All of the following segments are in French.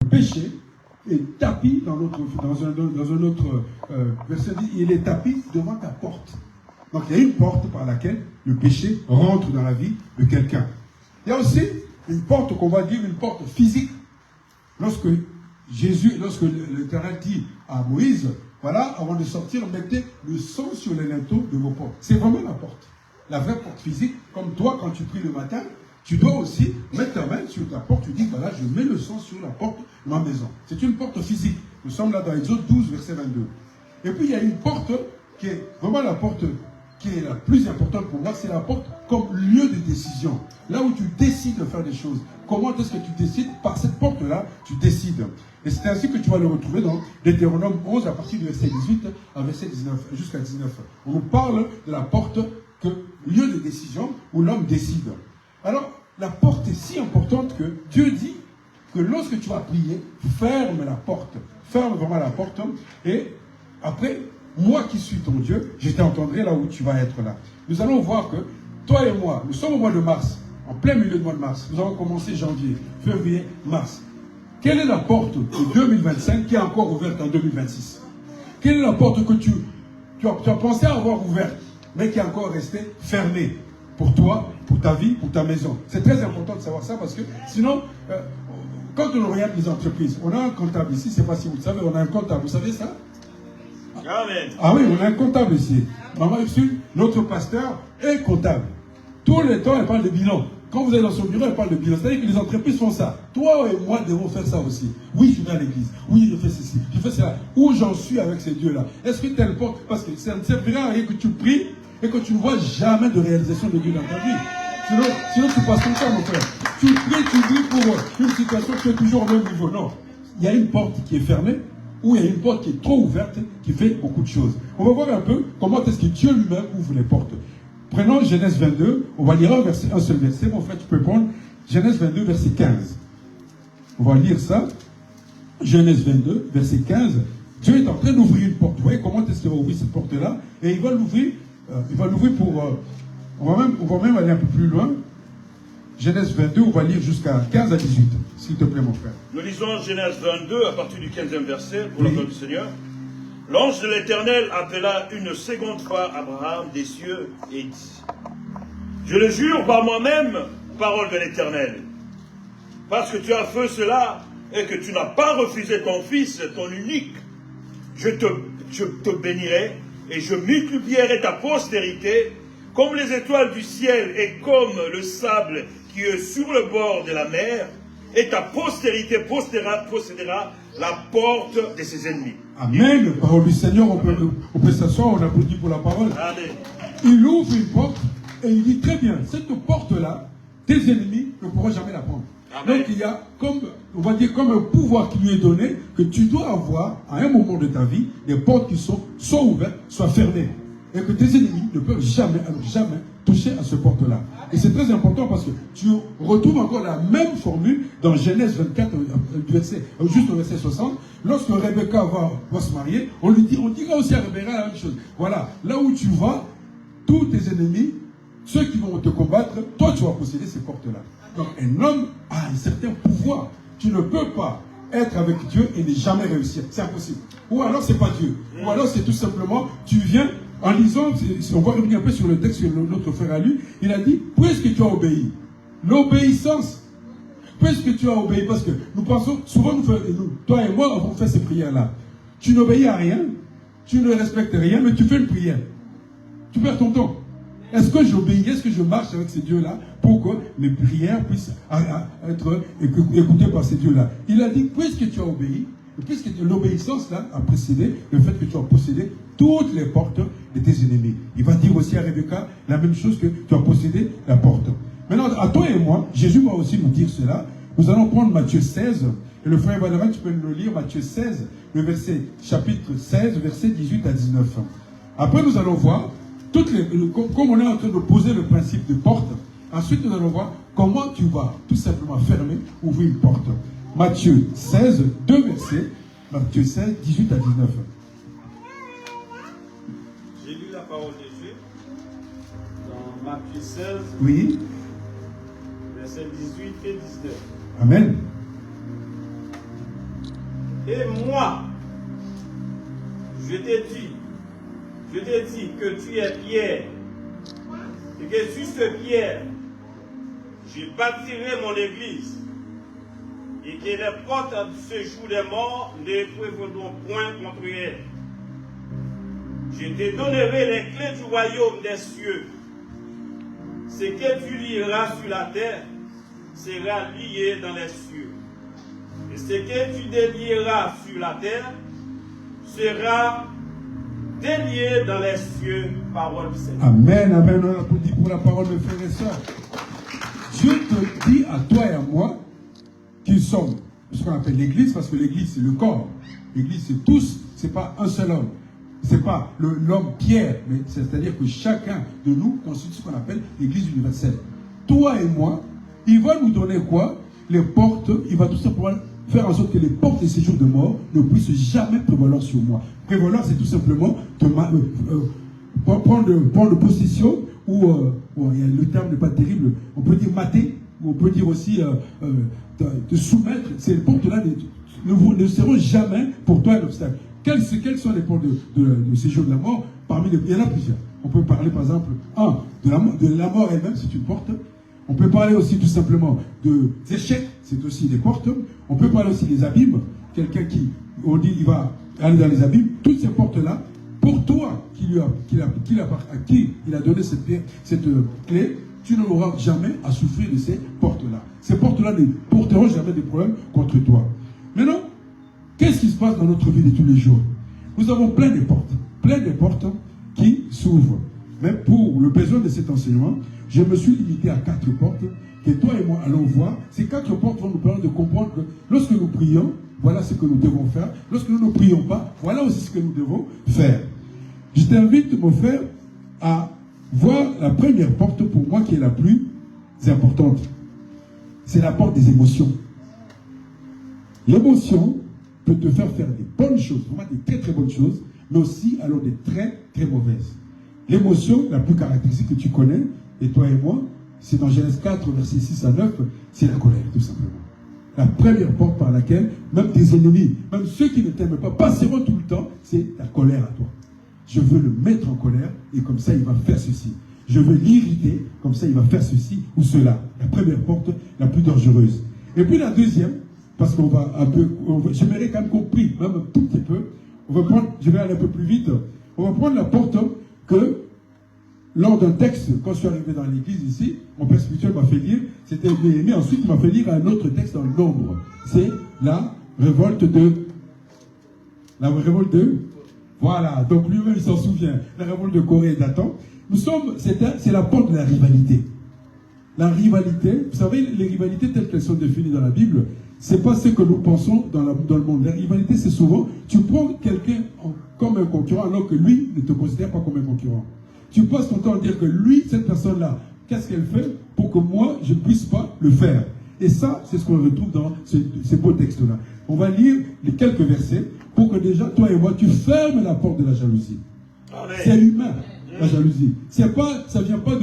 péché est tapis dans un autre verset, il est tapis devant ta porte. Donc il y a une porte par laquelle le péché rentre dans la vie de quelqu'un. Il y a aussi une porte qu'on va dire une porte physique. Lorsque l'Éternel dit à Moïse, voilà, avant de sortir, mettez le sang sur les linteaux de vos portes. C'est vraiment la porte. La vraie porte physique, comme toi, quand tu pries le matin, tu dois aussi mettre ta main sur ta porte. Tu dis, voilà, je mets le sang sur la porte de ma maison. C'est une porte physique. Nous sommes là dans Exode 12, verset 22. Et puis, il y a une porte qui est vraiment la porte qui est la plus importante pour moi, c'est la porte comme lieu de décision. Là où tu décides de faire des choses. Comment est-ce que tu décides? Par cette porte-là, tu décides. Et c'est ainsi que tu vas le retrouver dans Deutéronome 11, à partir du verset 18 à verset 19, jusqu'à 19. On nous parle de la porte que lieu de décision où l'homme décide. Alors, la porte est si importante que Dieu dit que lorsque tu vas prier, ferme la porte. Ferme vraiment la porte. Et après, moi qui suis ton Dieu, je t'entendrai là où tu vas être là. Nous allons voir que toi et moi, nous sommes au mois de mars, en plein milieu du mois de mars. Nous avons commencé janvier, février, mars. Quelle est la porte de 2025 qui est encore ouverte en 2026? Quelle est la porte que tu as pensé avoir ouverte, mais qui est encore restée fermée pour toi, pour ta vie, pour ta maison? C'est très important de savoir ça parce que sinon, quand on regarde les entreprises, on a un comptable ici, je ne sais pas si vous le savez, on a un comptable, vous savez ça? Amen. Ah oui, on a un comptable ici. Maman Ursule, notre pasteur est comptable. Tout le temps, elle parle de bilan. Quand vous allez dans son bureau, elle parle de bilan. C'est-à-dire que les entreprises font ça. Toi et moi devons faire ça aussi. Oui, je vais à l'église. Oui, je fais ceci. Je fais cela. Où j'en suis avec ces dieux-là? Est-ce que telle porte? Parce que ça ne servira à rien que tu pries et que tu ne vois jamais de réalisation de Dieu dans ta vie. Sinon tu passes ton temps, mon frère. Tu pries pour une situation qui est toujours au même niveau. Non. Il y a une porte qui est fermée, ou il y a une porte qui est trop ouverte, qui fait beaucoup de choses. On va voir un peu comment est-ce que Dieu lui-même ouvre les portes. Prenons Genèse 22, on va lire un seul verset. Mon frère, tu peux prendre Genèse 22, verset 15. On va lire ça. Genèse 22, verset 15. Dieu est en train d'ouvrir une porte. Vous voyez comment est-ce qu'il va ouvrir cette porte-là? Et il va l'ouvrir pour... on va même aller un peu plus loin. Genèse 22, on va lire jusqu'à 15 à 18. S'il te plaît, mon frère. Nous lisons Genèse 22 à partir du 15e verset pour la gloire du Seigneur. L'ange de l'Éternel appela une seconde fois Abraham des cieux et dit: Je le jure par moi-même, parole de l'Éternel, parce que tu as fait cela et que tu n'as pas refusé ton fils, ton unique, je te bénirai et je multiplierai ta postérité comme les étoiles du ciel et comme le sable qui est sur le bord de la mer, et ta postérité possédera la porte de ses ennemis. Amen. Parole du Seigneur, on peut s'asseoir, on applaudit pour la parole. Amen. Il ouvre une porte et il dit très bien, cette porte-là, tes ennemis ne pourront jamais la prendre. Amen. Donc il y a on va dire comme un pouvoir qui lui est donné, que tu dois avoir à un moment de ta vie des portes qui sont soit ouvertes, soit fermées. Et que tes ennemis ne peuvent jamais toucher à ce porte-là. Et c'est très important parce que tu retrouves encore la même formule dans Genèse 24, juste au verset 60. Lorsque Rebecca va se marier, on dira aussi à Rebecca la même chose. Voilà, là où tu vas, tous tes ennemis, ceux qui vont te combattre, toi tu vas posséder ces portes-là. Donc un homme a un certain pouvoir. Tu ne peux pas être avec Dieu et ne jamais réussir. C'est impossible. Ou alors c'est pas Dieu. Ou alors c'est tout simplement, tu viens... En lisant, on va revenir un peu sur le texte que notre frère a lu, il a dit, puisque tu as obéi, l'obéissance, puisque tu as obéi, parce que nous pensons, souvent, toi et moi, on fait ces prières-là. Tu n'obéis à rien, tu ne respectes rien, mais tu fais une prière. Tu perds ton temps. Est-ce que j'obéis, est-ce que je marche avec ces dieux-là pour que mes prières puissent être écoutées par ces dieux-là? Il a dit, puisque tu as obéi, puisque l'obéissance là a précédé le fait que tu as possédé toutes les portes de tes ennemis. Il va dire aussi à Rebecca la même chose, que tu as possédé la porte. Maintenant, à toi et moi, Jésus va aussi nous dire cela. Nous allons prendre Matthieu 16, et le frère Valera, tu peux le lire, Matthieu 16, chapitre 16, verset 18 à 19. Après, nous allons voir, comme on est en train de poser le principe de porte, ensuite nous allons voir comment tu vas tout simplement fermer, ouvrir une porte. Matthieu 16, deux versets. Matthieu 16, 18 à 19. J'ai lu la parole de Dieu dans Matthieu 16, Oui. versets 18 et 19. Amen. Et moi, je t'ai dit que tu es Pierre, et que sur ce Pierre, je bâtirai mon église, et que les portes de ce jour des morts ne prévaudront point contre elle. Je te donnerai les clés du royaume des cieux. Ce que tu liras sur la terre sera lié dans les cieux. Et ce que tu délieras sur la terre sera délié dans les cieux. Parole du Seigneur. Amen, amen. On applaudit pour la parole de frères et sœurs. Dieu te dit à toi et à moi qu'ils sont ce qu'on appelle l'église, parce que l'église c'est le corps. L'église c'est tous, c'est pas un seul homme. C'est pas l'homme Pierre, mais c'est-à-dire que chacun de nous constitue ce qu'on appelle l'église universelle. Toi et moi, il va nous donner quoi? Les portes, il va tout simplement faire en sorte que les portes des séjours de mort ne puissent jamais prévaloir sur moi. Prévaloir, c'est tout simplement prendre possession, ou le terme n'est pas terrible, on peut dire mater, ou on peut dire aussi te soumettre. Ces portes-là ne seront jamais pour toi un obstacle. Quelles sont les portes de séjour de la mort? Il y en a plusieurs. On peut parler par exemple, de la mort elle-même, c'est une porte. On peut parler aussi tout simplement des échecs, c'est aussi des portes. On peut parler aussi des abîmes. Quelqu'un qui, on dit, il va aller dans les abîmes. Toutes ces portes-là, pour toi, à qui il a donné cette clé, tu n'auras jamais à souffrir de ces portes-là. Ces portes-là ne porteront jamais de problème contre toi. Maintenant, qu'est-ce qui se passe dans notre vie de tous les jours? Nous avons plein de portes qui s'ouvrent. Mais pour le besoin de cet enseignement, je me suis limité à 4 portes que toi et moi allons voir. Ces 4 portes vont nous permettre de comprendre que lorsque nous prions, voilà ce que nous devons faire. Lorsque nous ne prions pas, voilà aussi ce que nous devons faire. Je t'invite, mon frère, à voir la première porte pour moi qui est la plus importante. C'est la porte des émotions. L'émotion peut te faire des bonnes choses, vraiment des très très bonnes choses, mais aussi alors des très très mauvaises. L'émotion la plus caractéristique que tu connais, et toi et moi, c'est dans Genèse 4, versets 6 à 9, c'est la colère, tout simplement. La première porte par laquelle, même tes ennemis, même ceux qui ne t'aiment pas, passeront tout le temps, c'est la colère à toi. Je veux le mettre en colère, et comme ça, il va faire ceci. Je veux l'irriter, comme ça, il va faire ceci ou cela. La première porte, la plus dangereuse. Et puis la deuxième, parce qu'on va un peu, j'aimerais quand même qu'on prie, même un tout petit peu. Je vais aller un peu plus vite. On va prendre la porte que, lors d'un texte, quand je suis arrivé dans l'église ici, mon père spirituel m'a fait lire, c'était Néhémie, ensuite il m'a fait lire un autre texte dans le Nombre. C'est la révolte de... Voilà, donc lui-même il s'en souvient. La révolte de Corée et Dathan. C'est la porte de la rivalité. La rivalité, vous savez, les rivalités telles qu'elles sont définies dans la Bible, c'est pas ce que nous pensons dans le monde. La rivalité, c'est souvent, tu prends quelqu'un comme un concurrent alors que lui ne te considère pas comme un concurrent. Tu passes ton temps à dire que lui, cette personne-là, qu'est-ce qu'elle fait pour que moi, je ne puisse pas le faire. Et ça, c'est ce qu'on retrouve dans ces beaux textes-là. On va lire les quelques versets pour que déjà, toi et moi, tu fermes la porte de la jalousie. C'est humain, la jalousie. Ça vient pas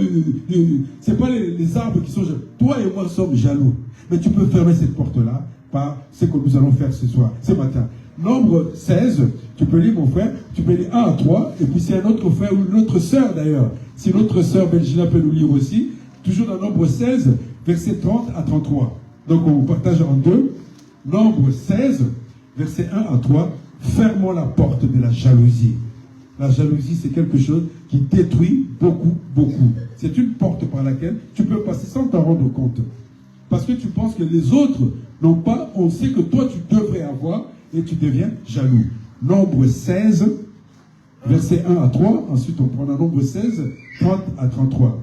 c'est pas les arbres qui sont jaloux. Toi et moi sommes jaloux. Mais tu peux fermer cette porte-là par ce que nous allons faire ce matin. Nombre 16, tu peux lire mon frère, tu peux lire 1 à 3, et puis c'est un autre frère ou une autre sœur d'ailleurs. Si notre sœur Belgina peut nous lire aussi, toujours dans Nombre 16, versets 30 à 33. Donc on partage en deux. Nombre 16, versets 1 à 3, fermons la porte de la jalousie. La jalousie, c'est quelque chose qui détruit beaucoup, beaucoup. C'est une porte par laquelle tu peux passer sans t'en rendre compte. Parce que tu penses que les autres n'ont pas, on sait que toi tu devrais avoir, et tu deviens jaloux. Nombre 16, versets 1 à 3. Ensuite, on prend le nombre 16, 30 à 33.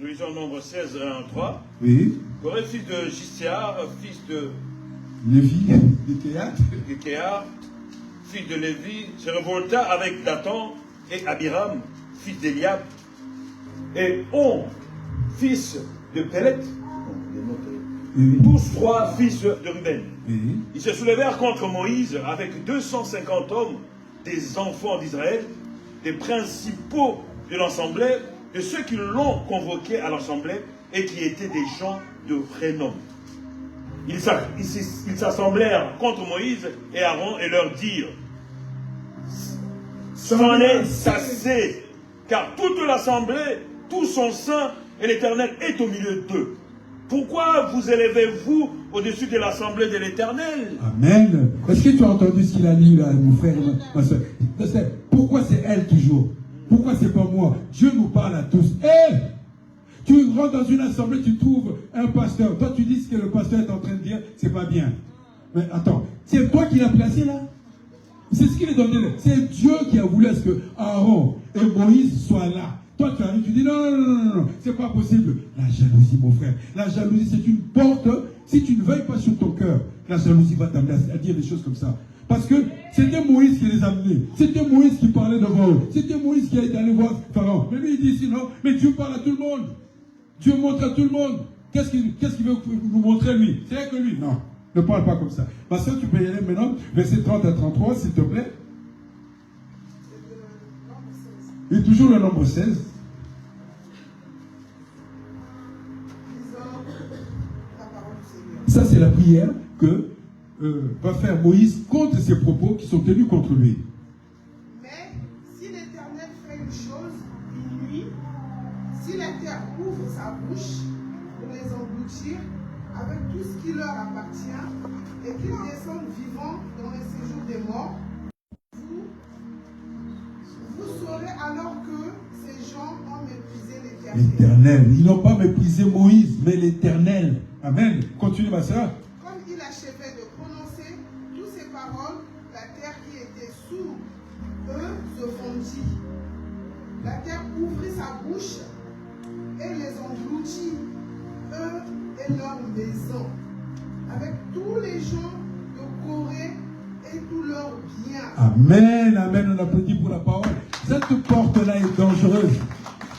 Nous lisons nombre 16, 1 à 3. Oui. Corée, fils de Gisséar, fils de Lévi, de Kéar, fils de Lévi, se révolta avec Dathan et Abiram, fils d'Eliab, et On, fils de Pélet, tous 3 fils de Ruben. Ils se soulevèrent contre Moïse avec 250 hommes, des enfants d'Israël, des principaux de l'assemblée, de ceux qui l'ont convoqué à l'assemblée et qui étaient des gens de vrai nom. ils s'assemblèrent contre Moïse et Aaron et leur dirent: c'en est assez, car toute l'assemblée, tout son sein et l'Éternel est au milieu d'eux. Pourquoi vous élevez-vous au-dessus de l'assemblée de l'Éternel? Amen. Est-ce que tu as entendu ce qu'il a dit là, mon frère et ma soeur? Pourquoi c'est elle toujours? Pourquoi c'est pas moi? Dieu nous parle à tous. Tu rentres dans une assemblée, tu trouves un pasteur. Toi, tu dis ce que le pasteur est en train de dire, c'est pas bien. Mais attends, c'est toi qui l'as placé là? C'est ce qu'il est donné. C'est Dieu qui a voulu à ce que Aaron et Moïse soient là. Toi, tu arrives, tu dis non, c'est pas possible. La jalousie, mon frère. La jalousie, c'est une porte. Si tu ne veilles pas sur ton cœur, la jalousie va t'amener à dire des choses comme ça. Parce que c'était Moïse qui les a amenés. C'était Moïse qui parlait devant eux. C'était Moïse qui est allé voir Pharaon. Mais lui, il dit sinon, mais Dieu parle à tout le monde. Dieu montre à tout le monde. Qu'est-ce qu'il veut nous montrer, lui? C'est rien que lui. Non, ne parle pas comme ça. Ma soeur, tu peux y aller maintenant. Verset 30 à 33, s'il te plaît. Et toujours le nombre 16. Ça, c'est la prière que va faire Moïse contre ses propos qui sont tenus contre lui. Mais si l'Éternel fait une chose, une nuit, si la terre ouvre sa bouche pour les engloutir avec tout ce qui leur appartient et qu'ils descendent vivants dans les séjours des morts, vous saurez alors que ces gens ont méprisé l'Éternel. L'Éternel. Ils n'ont pas méprisé Moïse, mais l'Éternel. Amen. Continue, ma soeur. Comme il achevait de prononcer toutes ces paroles, la terre qui était sous eux se fondit. La terre ouvrit sa bouche et les engloutit, eux et leurs maisons, avec tous les gens de Corée et tous leurs biens. Amen, amen. On applaudit pour la parole. Cette porte-là est dangereuse.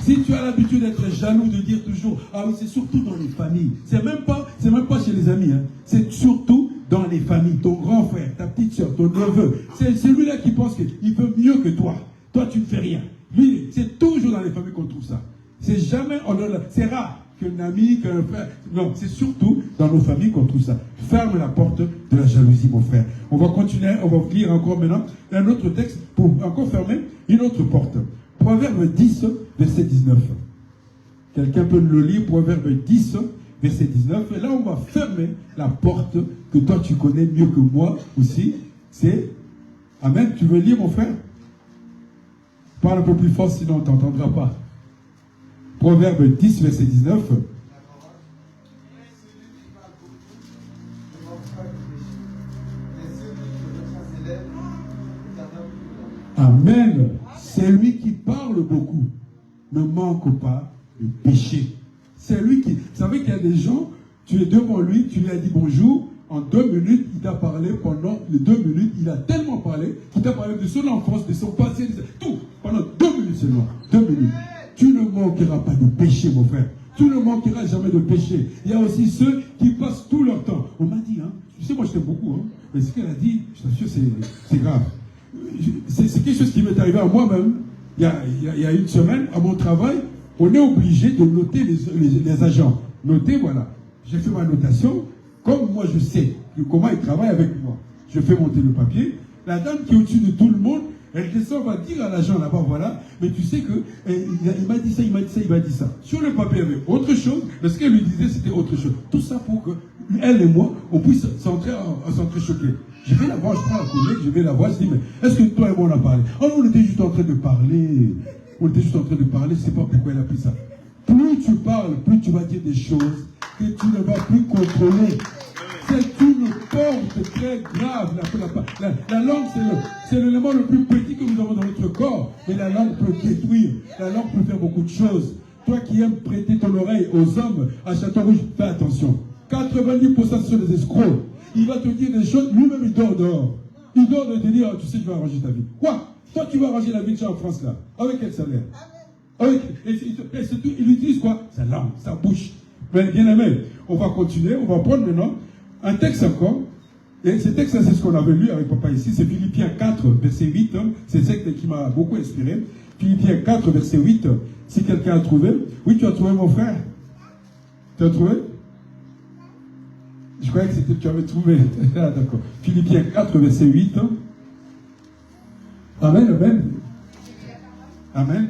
Si tu as l'habitude d'être jaloux, de dire toujours, ah oui, c'est surtout dans les familles. C'est même pas chez les amis, hein. C'est surtout dans les familles. Ton grand frère, ta petite soeur, ton neveu. C'est celui-là qui pense qu'il peut mieux que toi. Toi, tu ne fais rien. Lui, c'est toujours dans les familles qu'on trouve ça. C'est jamais, c'est rare qu'un ami, qu'un frère. Non, c'est surtout dans nos familles qu'on trouve ça. Ferme la porte de la jalousie, mon frère. On va continuer, on va lire encore maintenant un autre texte pour encore fermer une autre porte. Proverbe 10, verset 19. Quelqu'un peut le lire, Proverbe 10, verset 19. Et là, on va fermer la porte que toi, tu connais mieux que moi aussi. C'est, amen, tu veux lire, mon frère? Parle un peu plus fort, sinon on ne t'entendra pas. Proverbe 10, verset 19. Amen. C'est lui qui parle beaucoup, ne manque pas de péché. C'est lui qui... Vous savez qu'il y a des gens, tu es devant lui, tu lui as dit bonjour, en 2 minutes, il t'a parlé pendant les 2 minutes, il a tellement parlé, qu'il t'a parlé de son enfance, de son passé, de tout, pendant 2 minutes seulement. 2 minutes. Tu ne manqueras pas de péché, mon frère. Tu ne manqueras jamais de péché. Il y a aussi ceux qui passent tout leur temps. On m'a dit, hein, tu sais, moi je t'aime beaucoup, hein, mais ce qu'elle a dit, je t'assure, c'est grave. C'est quelque chose qui m'est arrivé à moi-même. Il y a une semaine, à mon travail, on est obligé de noter les agents. Noter, voilà. J'ai fait ma notation. Comme moi, je sais comment ils travaillent avec moi. Je fais monter le papier. La dame qui est au-dessus de tout le monde, elle descend, va dire à l'agent là-bas, voilà. Mais tu sais que il m'a dit ça, il m'a dit ça, il m'a dit ça. Sur le papier, il y avait autre chose. Mais ce qu'elle lui disait, c'était autre chose. Tout ça pour que elle et moi, on puisse s'entrechoquer. Je vais la voir, je prends la collègue, je vais la voir, je dis, mais est-ce que toi et moi on a parlé? Oh, on était juste en train de parler. On était juste en train de parler, je ne sais pas pourquoi elle a pris ça. Plus tu parles, plus tu vas dire des choses que tu ne vas plus contrôler. C'est une porte très grave. La langue, c'est l'élément le plus petit que nous avons dans notre corps. Mais la langue peut détruire. La langue peut faire beaucoup de choses. Toi qui aimes prêter ton oreille aux hommes à Château-Rouge, fais attention. 90% sont des escrocs. Il va te dire des choses, lui-même il dort dehors. Il dort de te dire, oh, tu sais, tu vas arranger ta vie. Quoi? Toi, tu vas arranger la vie de gens en France, là. Avec quel salaire? Il utilise quoi? Sa langue, sa bouche. Mais bien aimé, on va continuer, on va prendre maintenant un texte encore. Et ce texte, c'est ce qu'on avait lu avec papa ici, c'est Philippiens 4, verset 8. C'est ce qui m'a beaucoup inspiré. Philippiens 4, verset 8. Si quelqu'un a trouvé. Oui, tu as trouvé, mon frère? Tu as trouvé? croyais que c'était, tu avais trouvé. Ah, d'accord. Philippiens 4, verset 8. Amen, amen. Amen.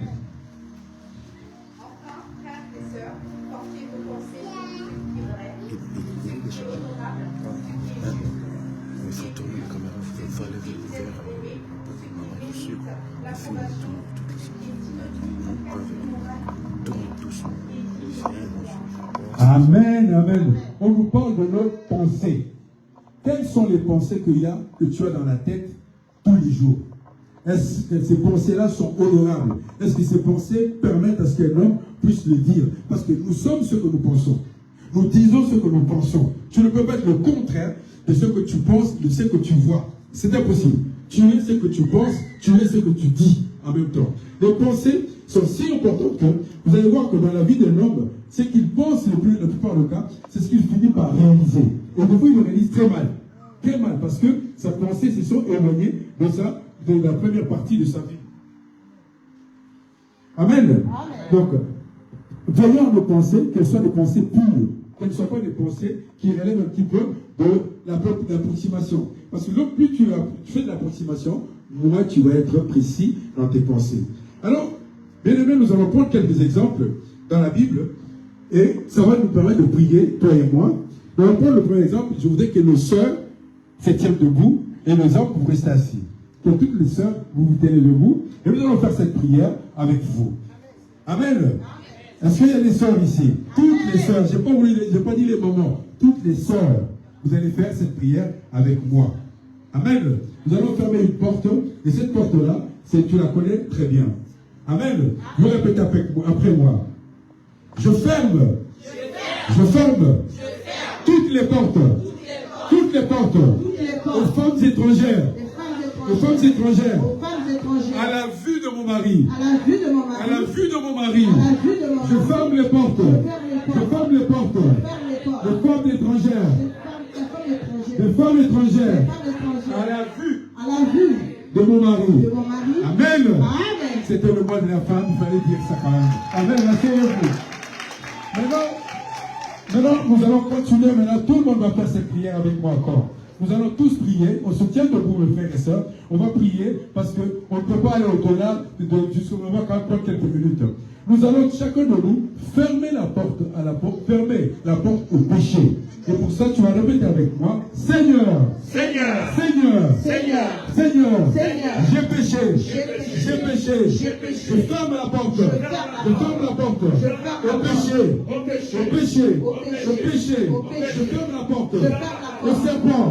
Enfin, frères et sœurs, portez vos pensées sur ce qui est vrai, ce qui est honorable, ce qui est juste, ce qui est pur, ce qui est aimé, ce qui mérite l'approbation, ce qui est digne d'une personne morale, Amen, amen. On nous parle de nos pensées. Quelles sont les pensées que tu as dans la tête tous les jours? Est-ce que ces pensées-là sont honorables? Est-ce que ces pensées permettent à ce qu'un homme puisse le dire? Parce que nous sommes ce que nous pensons. Nous disons ce que nous pensons. Tu ne peux pas être le contraire de ce que tu penses, de ce que tu vois. C'est impossible. Tu es ce que tu penses, tu es ce que tu dis en même temps. Les pensées sont si importantes que vous allez voir que dans la vie d'un homme, ce qu'il pense la plupart du cas, c'est ce qu'il finit par réaliser. Et des fois, il le réalise très mal. Très mal, parce que sa pensée se sont éloignées de la première partie de sa vie. Amen. Donc, veillons à nos pensées, qu'elles soient des pensées pures, qu'elles ne soient pas des pensées qui relèvent un petit peu de l'approximation. Parce que plus tu fais de l'approximation, moins tu vas être précis dans tes pensées. Alors, bien aimé, nous allons prendre quelques exemples dans la Bible et ça va nous permettre de prier, toi et moi. Nous allons prendre le premier exemple. Je voudrais que nos sœurs se tiennent debout et nos hommes vous restez assis. Que toutes les sœurs, vous vous tenez debout et nous allons faire cette prière avec vous. Amen. Est-ce qu'il y a des sœurs ici? Toutes les sœurs, je n'ai pas dit les mamans, toutes les sœurs, vous allez faire cette prière avec moi. Amen. Nous allons fermer une porte et cette porte-là, tu la connais très bien. Amen. Vous répétez après moi. Je ferme. Je ferme. Toutes les portes. Toutes les portes. Aux femmes étrangères. Aux femmes étrangères. À la vue de mon mari. À la vue de mon mari. Je ferme les portes. Je ferme les portes. Les femmes étrangères. Les femmes étrangères. À la vue de mon mari. Amen. C'était le mois de la femme, il fallait dire ça quand même. Amen. Asseyez-vous. Maintenant, nous allons continuer. Maintenant, tout le monde va faire cette prière avec moi encore. Nous allons tous prier. On se tient debout, mes frères et sœurs. On va prier parce qu'on ne peut pas aller au-delà jusqu'au moment quand même prendre quelques minutes. Nous allons chacun de nous fermer la porte fermer la porte au péché. Et pour ça, tu vas répéter avec moi. Seigneur, Seigneur, Seigneur, Seigneur, Seigneur, Seigneur, j'ai péché, j'ai péché, je ferme la porte, je ferme la porte, au péché, au péché, au péché, je ferme la porte, au serpent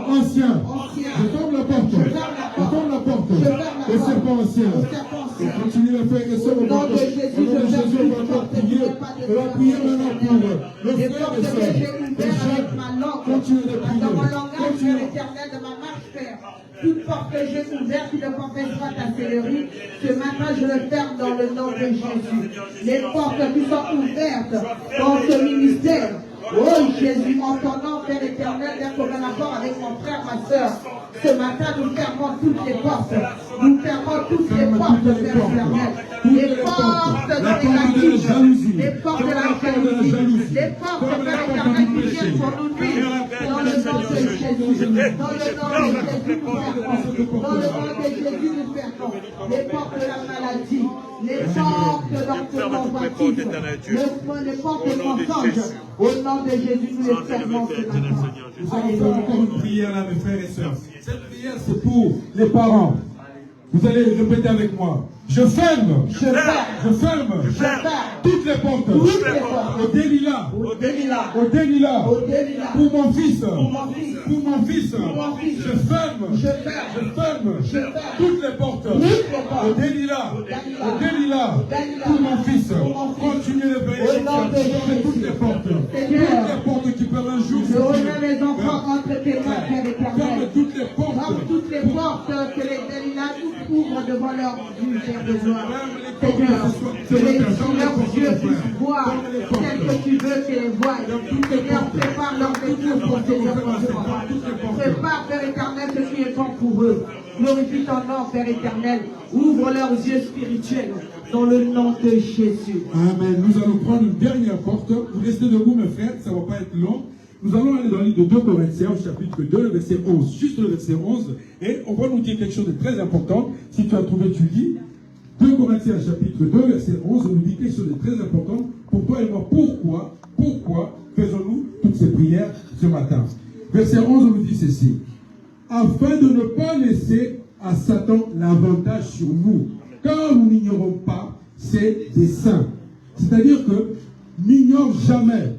ancien, je ferme la porte, je ferme la porte, au serpent ancien. Et continue à faire que ça, au nom de Jésus, on va encore prier, on va prier maintenant pour le frère et sœurs, les jeunes, continue de prier, dans mon langage, Père éternel, de ma marche, Père. Toute porte que j'ai ouverte qui ne confesse pas ta Seigneurie, ce matin je le ferme dans le nom de Jésus. Les portes qui sont ouvertes dans ce ministère. Oh Jésus, en ton nom, Père éternel, d'être au même accord avec mon frère, ma soeur. Ce matin, nous fermons toutes les portes. Nous fermons toutes les portes, Père éternel. Les portes de négatif, les portes de la jalousie, les portes, Père éternel, qui viennent pour nous nuire. Dans le nom de Jésus, dans le nom de Jésus, nous fermons. Dans le nom de Jésus, nous fermons. Les portes de la maladie, les portes d'enseignement voiture, les portes de mensonge. Au nom de Jésus, nous les fermons ce matin. Nous allons faire encore une prière là, mes frères et sœurs. Cette prière, c'est pour les parents. Vous allez répéter avec moi. Je ferme. Je ferme. Je ferme. Je ferme. Toutes les portes. Toutes les portes. Au délilat. Au délilat. Au délilat. Au délilat. Pour mon fils. Pour mon fils. Pour mon fils. Pour mon fils. Je ferme. Je ferme. Je ferme. Je ferme. Toutes les portes. Toutes les portes. Au délilat. délilat. Au délilat. Au délilat. Pour mon fils. Pour mon fils. Continuez de prier. Au nom de Jésus. Toutes les portes. Seigneur. Toutes les portes qui peuvent un jour Je remets mes enfants entre tes mains, Père éternel. Ferme toutes les portes. Ferme toutes les portes que les délilats ouvrent devant leur Dieu, j'ai besoin. Seigneur, que leurs yeux puissent voir celles que tu veux qu'ils voient. Seigneur, prépare leur détour pour Seigneur ton enfant. Prépare, Père éternel, ce qui est bon pour eux. Glorifie ton nom, Père éternel. Ouvre leurs yeux spirituels dans le nom de Jésus. Amen. Nous allons prendre une dernière porte. Vous restez debout, mes frères, ça ne va pas être long. Nous allons aller dans le livre de 2 Corinthiens, au chapitre 2, le verset 11. Juste le verset 11. Et on va nous dire quelque chose de très important. Si tu as trouvé, tu lis. 2 Corinthiens, chapitre 2, verset 11, on nous dit quelque chose de très important. Pour toi et moi, pourquoi faisons-nous toutes ces prières ce matin? Verset 11, on nous dit ceci. Afin de ne pas laisser à Satan l'avantage sur nous, car nous n'ignorons pas ses desseins. C'est-à-dire que n'ignore jamais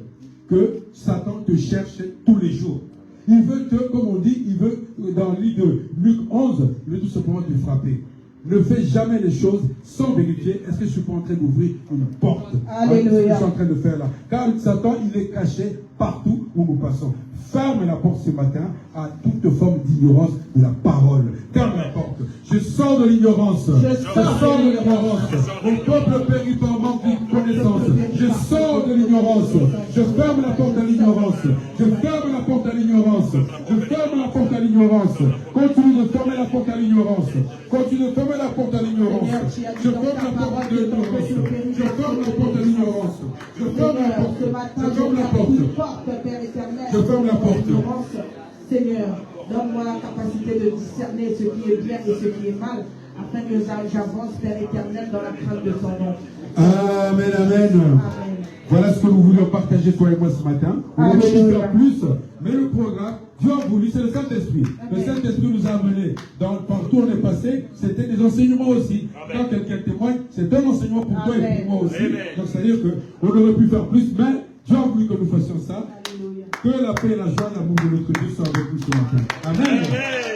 que Satan te cherche tous les jours. Il veut te, comme on dit, il veut, dans le livre de Luc 11, il veut tout simplement te frapper. Ne fais jamais les choses sans vérifier. Est-ce que je suis pas en train d'ouvrir une porte? Alléluia. Je suis en train de faire là. Car Satan, il est caché partout où nous passons. Ferme la porte ce matin à toute forme d'ignorance de la parole. Ferme la porte. Je sors de l'ignorance. Je sors de l'ignorance. Mon peuple périt par manque de connaissance. Je sors de l'ignorance. Je ferme la porte à l'ignorance. Je ferme la porte à l'ignorance. Je ferme la porte à l'ignorance. Continue de fermer la porte à l'ignorance. Continue de fermer la porte à l'ignorance. Je ferme la porte à l'ignorance. Je ferme la porte à l'ignorance. Je ferme la porte. Je ferme la porte. Je ferme la porte. Seigneur, donne-moi la capacité de discerner ce qui est bien et ce qui est mal, afin que j'avance, Père éternel, dans la crainte de ton nom. Amen, amen. Amen. Voilà ce que nous voulions partager, toi et moi, ce matin. On va faire plus, mais le programme, Dieu a voulu, c'est le Saint-Esprit. Le Saint-Esprit nous a amenés partout où on est passé, c'était des enseignements aussi. Amen. Quand quelqu'un témoigne, c'est un enseignement pour toi et pour moi aussi. Amen. Donc, c'est-à-dire qu'on aurait pu faire plus, mais Dieu a voulu que nous fassions ça. Alléluia. Que la paix et la joie, l'amour de notre Dieu soient avec nous ce matin. Amen. Amen.